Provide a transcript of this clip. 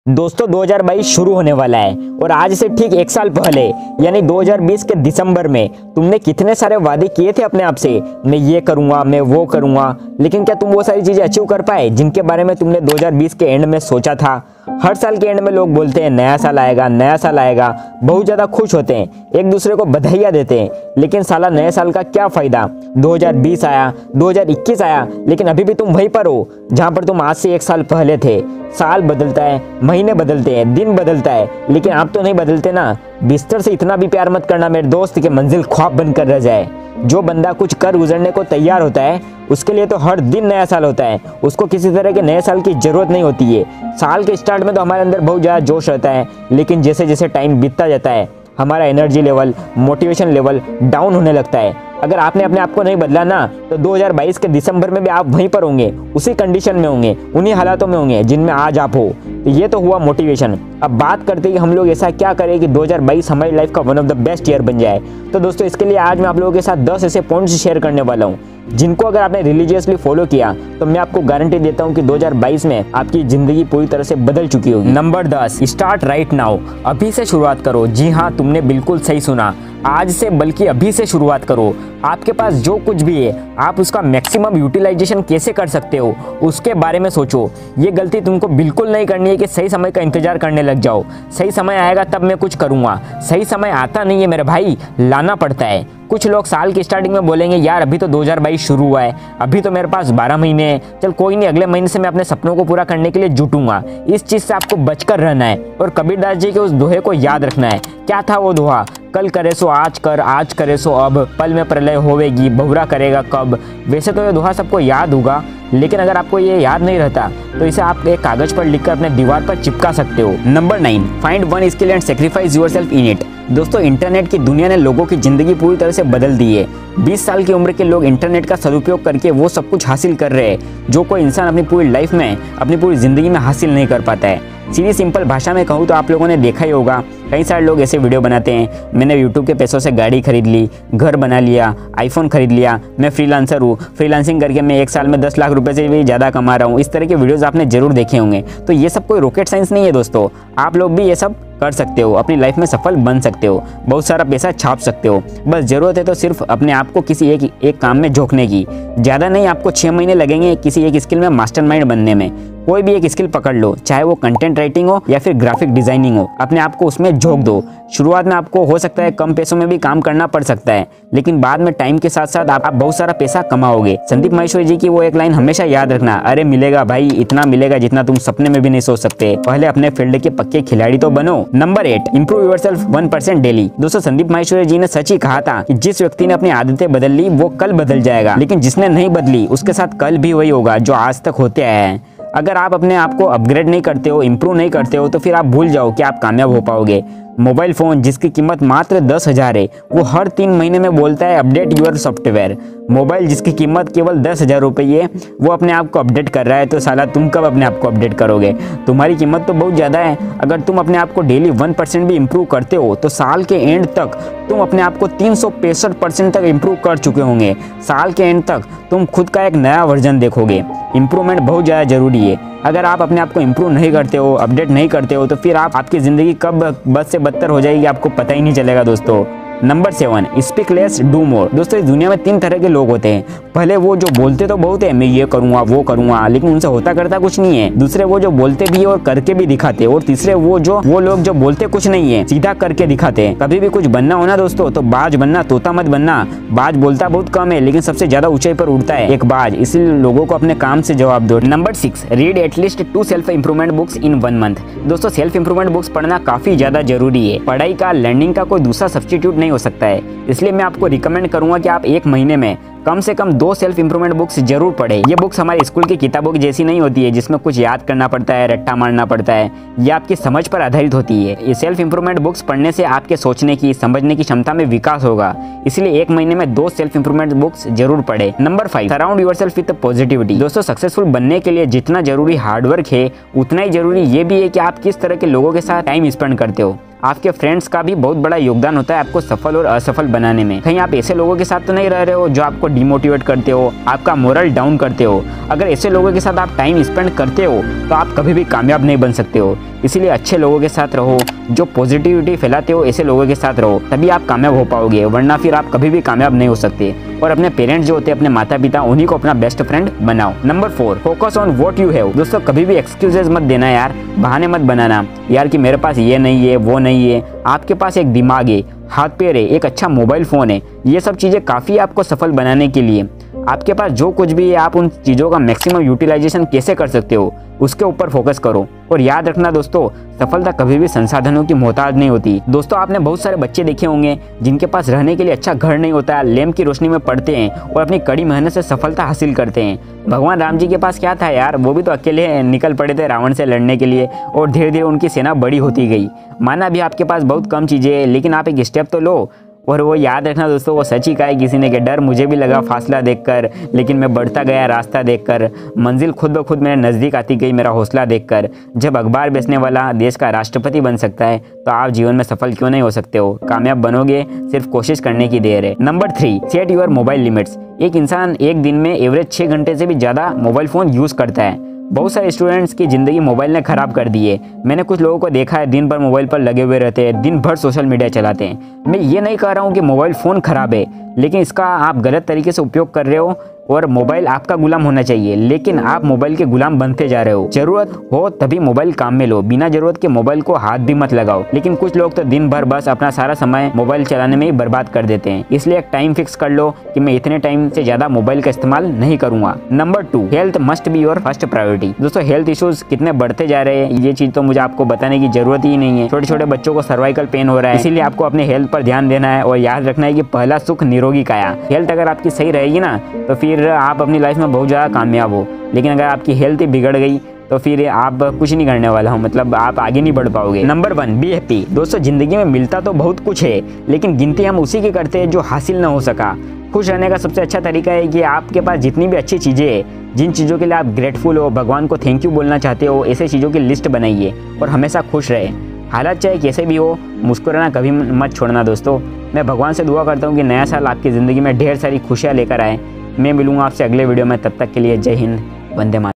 दोस्तों 2022 शुरू होने वाला है और आज से ठीक एक साल पहले यानी 2020 के दिसंबर में तुमने कितने सारे वादे किए थे अपने आप से, मैं ये करूंगा, मैं वो करूंगा, लेकिन क्या तुम वो सारी चीजें अचीव कर पाए जिनके बारे में तुमने 2020 के एंड में सोचा था। हर साल के एंड में लोग बोलते हैं नया साल आएगा, नया साल आएगा, बहुत ज़्यादा खुश होते हैं, एक दूसरे को बधाइयाँ देते हैं, लेकिन साला नए साल का क्या फ़ायदा। 2020 आया, 2021 आया, लेकिन अभी भी तुम वहीं पर हो जहाँ पर तुम आज से एक साल पहले थे। साल बदलता है, महीने बदलते हैं, दिन बदलता है, लेकिन आप तो नहीं बदलते ना। बिस्तर से इतना भी प्यार मत करना मेरे दोस्त कि मंजिल ख्वाब बनकर रह जाए। जो बंदा कुछ कर गुजरने को तैयार होता है उसके लिए तो हर दिन नया साल होता है, उसको किसी तरह के नए साल की ज़रूरत नहीं होती है। साल के स्टार्ट में तो हमारे अंदर बहुत ज़्यादा जोश रहता है, लेकिन जैसे जैसे टाइम बीतता जाता है हमारा energy level, motivation level down होने लगता है। अगर आपने अपने आप को नहीं बदला ना तो 2022 के दिसंबर में भी आप वहीं पर होंगे, उसी कंडीशन में होंगे, उन्हीं हालातों में होंगे जिनमें आज आप हो। तो ये तो हुआ मोटिवेशन। अब बात करते हैं कि हम लोग ऐसा क्या करें कि 2022 हमारी लाइफ का one of the best year बन जाए। तो दोस्तों इसके लिए आज मैं आप लोगों के साथ 10 ऐसे पॉइंट्स शेयर करने वाला हूँ जिनको अगर आपने रिलीजियसली फॉलो किया तो मैं आपको गारंटी देता हूँ कि 2022 में आपकी जिंदगी पूरी तरह से बदल चुकी होगी। Number 10, start right now. अभी से शुरुआत करो। जी हाँ, तुमने बिल्कुल सही सुना, आज से बल्कि अभी से शुरुआत करो। आपके पास जो कुछ भी है आप उसका मैक्सिमम यूटिलाइजेशन कैसे कर सकते हो उसके बारे में सोचो। ये गलती तुमको बिल्कुल नहीं करनी है कि सही समय का इंतजार करने लग जाओ, सही समय आएगा तब मैं कुछ करूँगा। सही समय आता नहीं है मेरे भाई, लाना पड़ता है। कुछ लोग साल की स्टार्टिंग में बोलेंगे यार अभी तो 2022 शुरू हुआ है, अभी तो मेरे पास 12 महीने हैं, चल कोई नहीं, अगले महीने से मैं अपने सपनों को पूरा करने के लिए जुटूंगा। इस चीज़ से आपको बचकर रहना है और कबीरदास जी के उस दोहे को याद रखना है। क्या था वो दोहा? कल करे सो आज कर, आज करे सो अब, पल में प्रलय होवेगी, बहुरा करेगा कब। वैसे तो ये दोहा सबको याद होगा, लेकिन अगर आपको ये याद नहीं रहता तो इसे आप एक कागज पर लिखकर अपने दीवार पर चिपका सकते हो। Number 9, find one skill and sacrifice yourself in it. दोस्तों इंटरनेट की दुनिया ने लोगों की ज़िंदगी पूरी तरह से बदल दी है। 20 साल की उम्र के लोग इंटरनेट का सदुपयोग करके वो सब कुछ हासिल कर रहे हैं जो कोई इंसान अपनी पूरी लाइफ में, अपनी पूरी ज़िंदगी में हासिल नहीं कर पाता है। सीधी सिंपल भाषा में कहूँ तो आप लोगों ने देखा ही होगा, कई सारे लोग ऐसे वीडियो बनाते हैं, मैंने यूट्यूब के पैसों से गाड़ी खरीद ली, घर बना लिया, आईफोन खरीद लिया, मैं फ्रीलांसर हूँ, फ्रीलांसिंग करके मैं एक साल में 10 लाख रुपए से भी ज़्यादा कमा रहा हूँ। इस तरह के वीडियोज़ आपने जरूर देखे होंगे। तो ये सब कोई रॉकेट साइंस नहीं है दोस्तों, आप लोग भी ये सब कर सकते हो, अपनी लाइफ में सफल बन सकते हो, बहुत सारा पैसा छाप सकते हो। बस ज़रूरत है तो सिर्फ अपने आप को किसी एक काम में झोंकने की। ज़्यादा नहीं, आपको 6 महीने लगेंगे किसी एक स्किल में मास्टरमाइंड बनने में। कोई भी एक स्किल पकड़ लो, चाहे वो कंटेंट राइटिंग हो या फिर ग्राफिक डिजाइनिंग हो, अपने आप को उसमें झोंक दो। शुरुआत में आपको हो सकता है कम पैसों में भी काम करना पड़ सकता है, लेकिन बाद में टाइम के साथ साथ आप बहुत सारा पैसा कमाओगे। संदीप माहेश्वरी जी की वो एक लाइन हमेशा याद रखना, अरे मिलेगा भाई, इतना मिलेगा जितना तुम सपने में भी नहीं सोच सकते, पहले अपने फील्ड के पक्के खिलाड़ी तो बनो। Number 8, improve yourself 1% daily. दोस्तों संदीप माहेश्वरी जी ने सच ही कहा था कि जिस व्यक्ति ने अपनी आदतें बदल ली वो कल बदल जाएगा, लेकिन जिसने नहीं बदली उसके साथ कल भी वही होगा जो आज तक होते आए हैं। अगर आप अपने आप को अपग्रेड नहीं करते हो, इंप्रूव नहीं करते हो, तो फिर आप भूल जाओ कि आप कामयाब हो पाओगे। मोबाइल फ़ोन जिसकी कीमत मात्र 10,000 है वो हर 3 महीने में बोलता है अपडेट यूर सॉफ्टवेयर। मोबाइल जिसकी कीमत केवल 10,000 रुपये है वो अपने आप को अपडेट कर रहा है, तो साला तुम कब अपने आप को अपडेट करोगे? तुम्हारी कीमत तो बहुत ज़्यादा है। अगर तुम अपने आप को डेली 1% भी इम्प्रूव करते हो तो साल के एंड तक तुम अपने आप को 365% तक इम्प्रूव कर चुके होंगे। साल के एंड तक तुम खुद का एक नया वर्जन देखोगे। इम्प्रूवमेंट बहुत ज़्यादा ज़रूरी है। अगर आप अपने आप को इम्प्रूव नहीं करते हो, अपडेट नहीं करते हो, तो फिर आपकी ज़िंदगी कब बद से बदतर हो जाएगी आपको पता ही नहीं चलेगा दोस्तों। Number 7, speak less do more. दोस्तों इस दुनिया में 3 तरह के लोग होते हैं। पहले वो जो बोलते तो बहुत है, मैं ये करूँगा वो करूँगा, लेकिन उनसे होता करता कुछ नहीं है। दूसरे वो जो बोलते भी है और करके भी दिखाते, और तीसरे वो लोग जो बोलते कुछ नहीं है, सीधा करके दिखाते हैं। कभी भी कुछ बनना हो ना दोस्तों तो बाज बनना, तोता मत बनना। बाज बोलता बहुत कम है लेकिन सबसे ज्यादा ऊंचाई पर उड़ता है एक बाज, इसलिए लोगों को अपने काम से जवाब दो। Number 6, read at least 2 self improvement books इन 1 मंथ। दोस्तों सेल्फ इंप्रूवमेंट बुक्स पढ़ना काफी ज्यादा जरूरी है। पढ़ाई का, लर्निंग का कोई दूसरा सब्स्टिट्यूट नहीं हो सकता है, इसलिए मैं आपको रिकमेंड करूंगा कि आप 1 महीने में कम से कम 2 सेल्फ इंप्रूवमेंट बुक्स जरूर पढ़ें। ये बुक्स हमारे स्कूल की किताबों की जैसी नहीं होती है जिसमें कुछ याद करना पड़ता है, रट्टा मारना पड़ता है। ये आपकी समझ पर आधारित होती है। ये सेल्फ इंप्रूवमेंट बुक्स पढ़ने से आपके सोचने की, समझने की क्षमता में विकास होगा, इसलिए 1 महीने में 2 सेल्फ इंप्रूवमेंट बुक्स जरूर पढ़ें। Number 5, surround yourself with positivity. दोस्तों सक्सेसफुल बनने के लिए जितना जरूरी हार्डवर्क है उतना ही जरूरी ये भी है कि आप किस तरह के लोगों के साथ टाइम स्पेंड करते हो। आपके फ्रेंड्स का भी बहुत बड़ा योगदान होता है आपको सफल और असफल बनाने में। कहीं आप ऐसे लोगों के साथ तो नहीं रह रहे हो जो आपको डिमोटिवेट करते हो, आपका मोरल डाउन करते हो। अगर ऐसे लोगों के साथ आप टाइम स्पेंड करते हो तो आप कभी भी कामयाब नहीं बन सकते हो। इसीलिए अच्छे लोगों के साथ रहो, जो पॉजिटिविटी फैलाते हो ऐसे लोगों के साथ रहो, तभी आप कामयाब हो पाओगे, वरना फिर आप कभी भी कामयाब नहीं हो सकते। और अपने पेरेंट्स जो होते हैं, अपने माता पिता, उन्हीं को अपना बेस्ट फ्रेंड बनाओ। Number 4, focus on what you have. दोस्तों कभी भी एक्सक्यूजेस मत देना यार, बहाने मत बनाना यार कि मेरे पास ये नहीं है वो नहीं है। आपके पास एक दिमाग है, हाथ पैर है, एक अच्छा मोबाइल फ़ोन है, ये सब चीज़ें काफ़ी है आपको सफल बनाने के लिए। आपके पास जो कुछ भी है आप उन चीज़ों का मैक्सिमम यूटिलाइजेशन कैसे कर सकते हो उसके ऊपर फोकस करो। और याद रखना दोस्तों, सफलता कभी भी संसाधनों की मोहताज नहीं होती। दोस्तों आपने बहुत सारे बच्चे देखे होंगे जिनके पास रहने के लिए अच्छा घर नहीं होता है, लैंप की रोशनी में पढ़ते हैं और अपनी कड़ी मेहनत से सफलता हासिल करते हैं। भगवान राम जी के पास क्या था यार, वो भी तो अकेले निकल पड़े थे रावण से लड़ने के लिए और धीरे धीरे उनकी सेना बड़ी होती गई। माना भी आपके पास बहुत कम चीज़ें हैं, लेकिन आप एक स्टेप तो लो। और वो याद रखना दोस्तों, वो सच ही कहा है किसी ने कि डर मुझे भी लगा फासला देखकर, लेकिन मैं बढ़ता गया रास्ता देखकर, मंजिल खुद ब खुद मेरे नज़दीक आती गई मेरा हौसला देखकर। जब अखबार बेचने वाला देश का राष्ट्रपति बन सकता है तो आप जीवन में सफल क्यों नहीं हो सकते हो। कामयाब बनोगे, सिर्फ कोशिश करने की देर है। Number 3, set your mobile limits. एक इंसान एक दिन में एवरेज 6 घंटे से भी ज़्यादा मोबाइल फ़ोन यूज़ करता है। बहुत सारे स्टूडेंट्स की ज़िंदगी मोबाइल ने ख़राब कर दी है। मैंने कुछ लोगों को देखा है दिन भर मोबाइल पर लगे हुए रहते हैं, दिन भर सोशल मीडिया चलाते हैं। मैं ये नहीं कह रहा हूँ कि मोबाइल फ़ोन ख़राब है, लेकिन इसका आप गलत तरीके से उपयोग कर रहे हो और मोबाइल आपका गुलाम होना चाहिए, लेकिन आप मोबाइल के गुलाम बनते जा रहे हो। ज़रूरत हो तभी मोबाइल काम में लो, बिना ज़रूरत के मोबाइल को हाथ भी मत लगाओ। लेकिन कुछ लोग तो दिन भर बस अपना सारा समय मोबाइल चलाने में ही बर्बाद कर देते हैं। इसलिए एक टाइम फिक्स कर लो कि मैं इतने टाइम से ज़्यादा मोबाइल का इस्तेमाल नहीं करूँगा। Number 2, health must be your first priority. दोस्तों हेल्थ इश्यूज कितने बढ़ते जा रहे हैं, ये चीज़ तो मुझे आपको बताने की जरूरत ही नहीं है। छोटे छोटे बच्चों को सर्वाइकल पेन हो रहा है, इसीलिए आपको अपने हेल्थ पर ध्यान देना है और याद रखना है कि पहला सुख निरोगी काया। हेल्थ अगर आपकी सही रहेगी ना तो फिर आप अपनी लाइफ में बहुत ज़्यादा कामयाब हो, लेकिन अगर आपकी हेल्थ ही बिगड़ गई तो फिर आप कुछ नहीं करने वाला हो, मतलब आप आगे नहीं बढ़ पाओगे। Number 1, be happy. दोस्तों ज़िंदगी में मिलता तो बहुत कुछ है, लेकिन गिनती हम उसी की करते हैं जो हासिल ना हो सका। खुश रहने का सबसे अच्छा तरीका है कि आपके पास जितनी भी अच्छी चीज़ें हैं, जिन चीज़ों के लिए आप ग्रेटफुल हो, भगवान को थैंक यू बोलना चाहते हो, ऐसे चीज़ों की लिस्ट बनाइए और हमेशा खुश रहे। हालात चाहे कैसे भी हो, मुस्कुराना कभी मत छोड़ना दोस्तों। मैं भगवान से दुआ करता हूँ कि नया साल आपकी ज़िंदगी में ढेर सारी खुशियाँ लेकर आए। मैं मिलूँगा आपसे अगले वीडियो में, तब तक के लिए जय हिंद, वंदे मातरम।